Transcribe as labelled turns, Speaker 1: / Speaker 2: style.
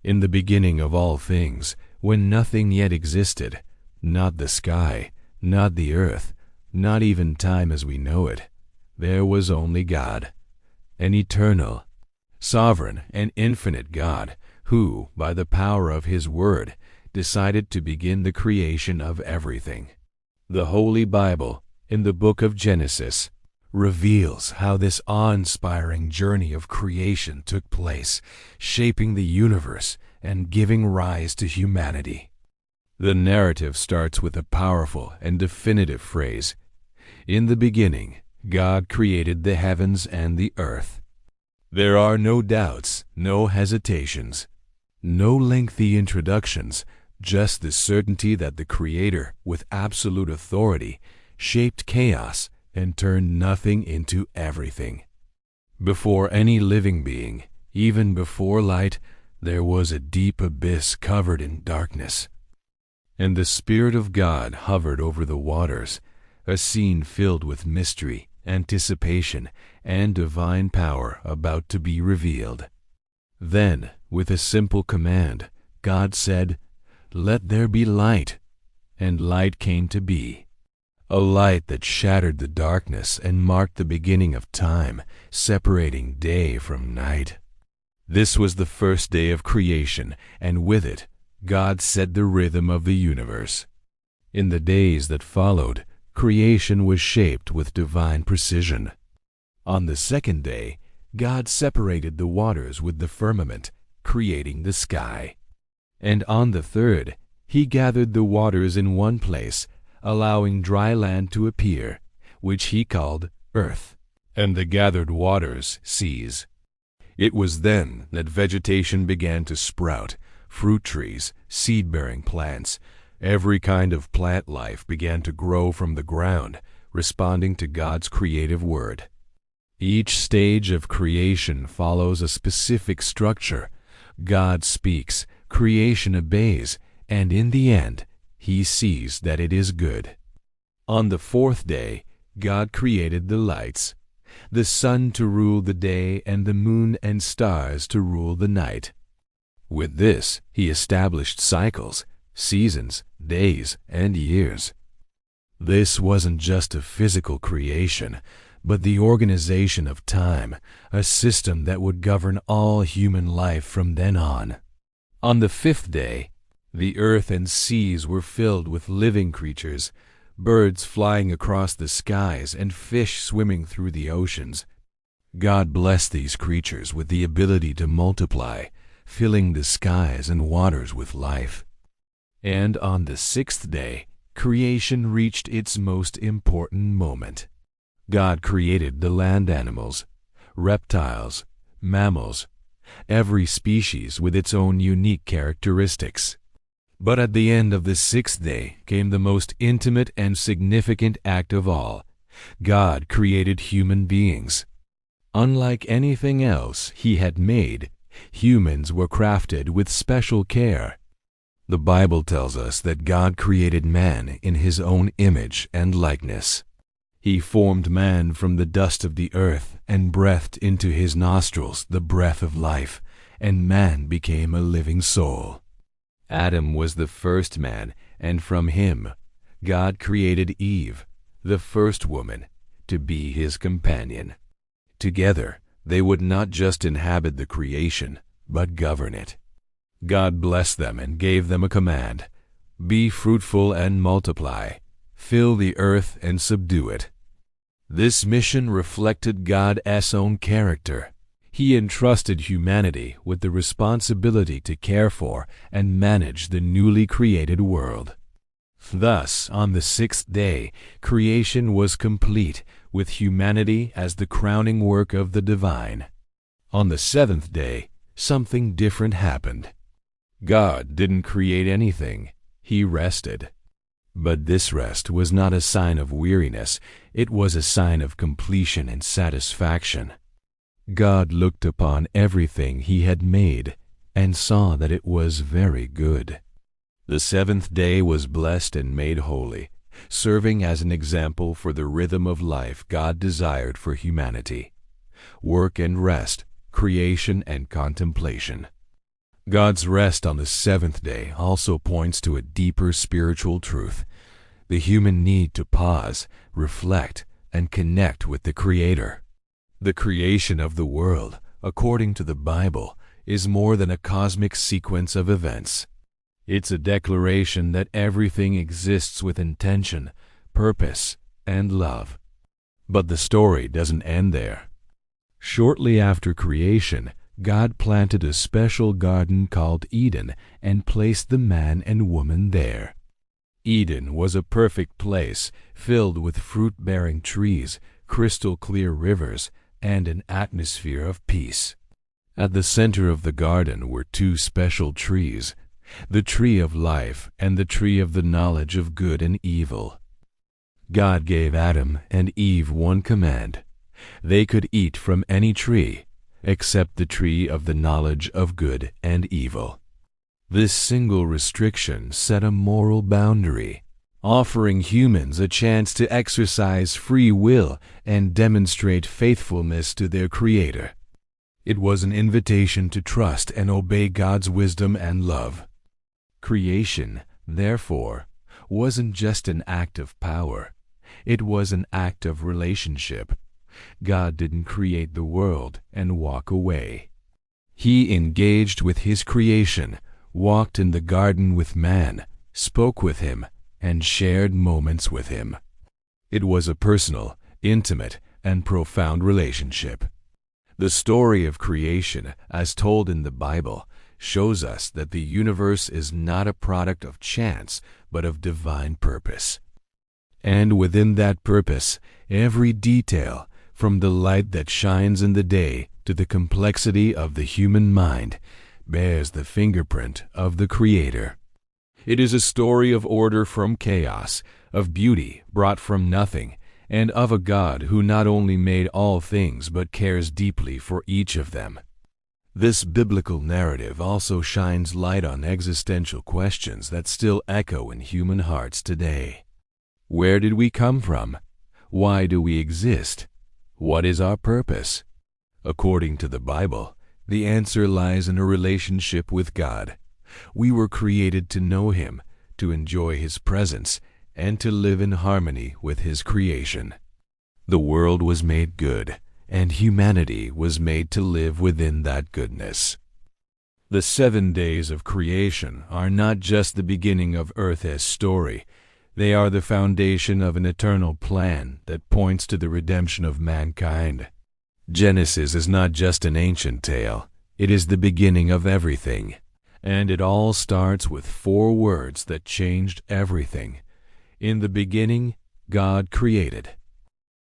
Speaker 1: In the beginning of all things, when nothing yet existed, not the sky, not the earth, not even time as we know it, there was only God, an eternal, sovereign, and infinite God, who, by the power of His Word, decided to begin the creation of everything. The Holy Bible, in the book of Genesis, reveals how this awe-inspiring journey of creation took place, shaping the universe and giving rise to humanity. The narrative starts with a powerful and definitive phrase, "In the beginning, God created the heavens and the earth." There are no doubts, no hesitations, no lengthy introductions, just the certainty that the Creator, with absolute authority, shaped chaos and turned nothing into everything. Before any living being, even before light, there was a deep abyss covered in darkness. And the Spirit of God hovered over the waters, a scene filled with mystery, anticipation, and divine power about to be revealed. Then, with a simple command, God said, "Let there be light," and light came to be. A light that shattered the darkness and marked the beginning of time, separating day from night. This was the first day of creation, and with it, God set the rhythm of the universe. In the days that followed, creation was shaped with divine precision. On the second day, God separated the waters with the firmament, creating the sky. And on the third, He gathered the waters in one place, allowing dry land to appear, which He called earth, and the gathered waters seas. It was then that vegetation began to sprout, fruit trees, seed-bearing plants, every kind of plant life began to grow from the ground, responding to God's creative word. Each stage of creation follows a specific structure. God speaks, creation obeys, and in the end, He sees that it is good. On the fourth day, God created the lights, the sun to rule the day and the moon and stars to rule the night. With this, He established cycles, seasons, days, and years. This wasn't just a physical creation, but the organization of time, a system that would govern all human life from then on. On the fifth day, the earth and seas were filled with living creatures, birds flying across the skies and fish swimming through the oceans. God blessed these creatures with the ability to multiply, filling the skies and waters with life. And on the sixth day, creation reached its most important moment. God created the land animals, reptiles, mammals, every species with its own unique characteristics. But at the end of the sixth day came the most intimate and significant act of all. God created human beings. Unlike anything else He had made, humans were crafted with special care. The Bible tells us that God created man in His own image and likeness. He formed man from the dust of the earth and breathed into his nostrils the breath of life, and man became a living soul. Adam was the first man, and from him, God created Eve, the first woman, to be His companion. Together, they would not just inhabit the creation, but govern it. God blessed them and gave them a command: "Be fruitful and multiply, fill the earth and subdue it." This mission reflected God's own character. He entrusted humanity with the responsibility to care for and manage the newly created world. Thus, on the sixth day, creation was complete, with humanity as the crowning work of the divine. On the seventh day, something different happened. God didn't create anything. He rested. But this rest was not a sign of weariness. It was a sign of completion and satisfaction. God looked upon everything He had made and saw that it was very good. The seventh day was blessed and made holy, serving as an example for the rhythm of life God desired for humanity: work and rest, creation and contemplation. God's rest on the seventh day also points to a deeper spiritual truth, the human need to pause, reflect, and connect with the Creator. The creation of the world, according to the Bible, is more than a cosmic sequence of events. It's a declaration that everything exists with intention, purpose, and love. But the story doesn't end there. Shortly after creation, God planted a special garden called Eden and placed the man and woman there. Eden was a perfect place filled with fruit-bearing trees, crystal-clear rivers, and an atmosphere of peace. At the center of the garden were two special trees, the tree of life and the tree of the knowledge of good and evil. God gave Adam and Eve one command. They could eat from any tree, except the tree of the knowledge of good and evil. This single restriction set a moral boundary, offering humans a chance to exercise free will and demonstrate faithfulness to their Creator. It was an invitation to trust and obey God's wisdom and love. Creation, therefore, wasn't just an act of power. It was an act of relationship. God didn't create the world and walk away. He engaged with His creation, walked in the garden with man, spoke with him, and shared moments with him. It was a personal, intimate, and profound relationship. The story of creation, as told in the Bible, shows us that the universe is not a product of chance, but of divine purpose. And within that purpose, every detail, from the light that shines in the day to the complexity of the human mind, bears the fingerprint of the Creator. It is a story of order from chaos, of beauty brought from nothing, and of a God who not only made all things but cares deeply for each of them. This biblical narrative also shines light on existential questions that still echo in human hearts today. Where did we come from? Why do we exist? What is our purpose? According to the Bible, the answer lies in a relationship with God. We were created to know Him, to enjoy His presence, and to live in harmony with His creation. The world was made good, and humanity was made to live within that goodness. The 7 days of creation are not just the beginning of Earth's story. They are the foundation of an eternal plan that points to the redemption of mankind. Genesis is not just an ancient tale. It is the beginning of everything. And it all starts with 4 words that changed everything. In the beginning, God created.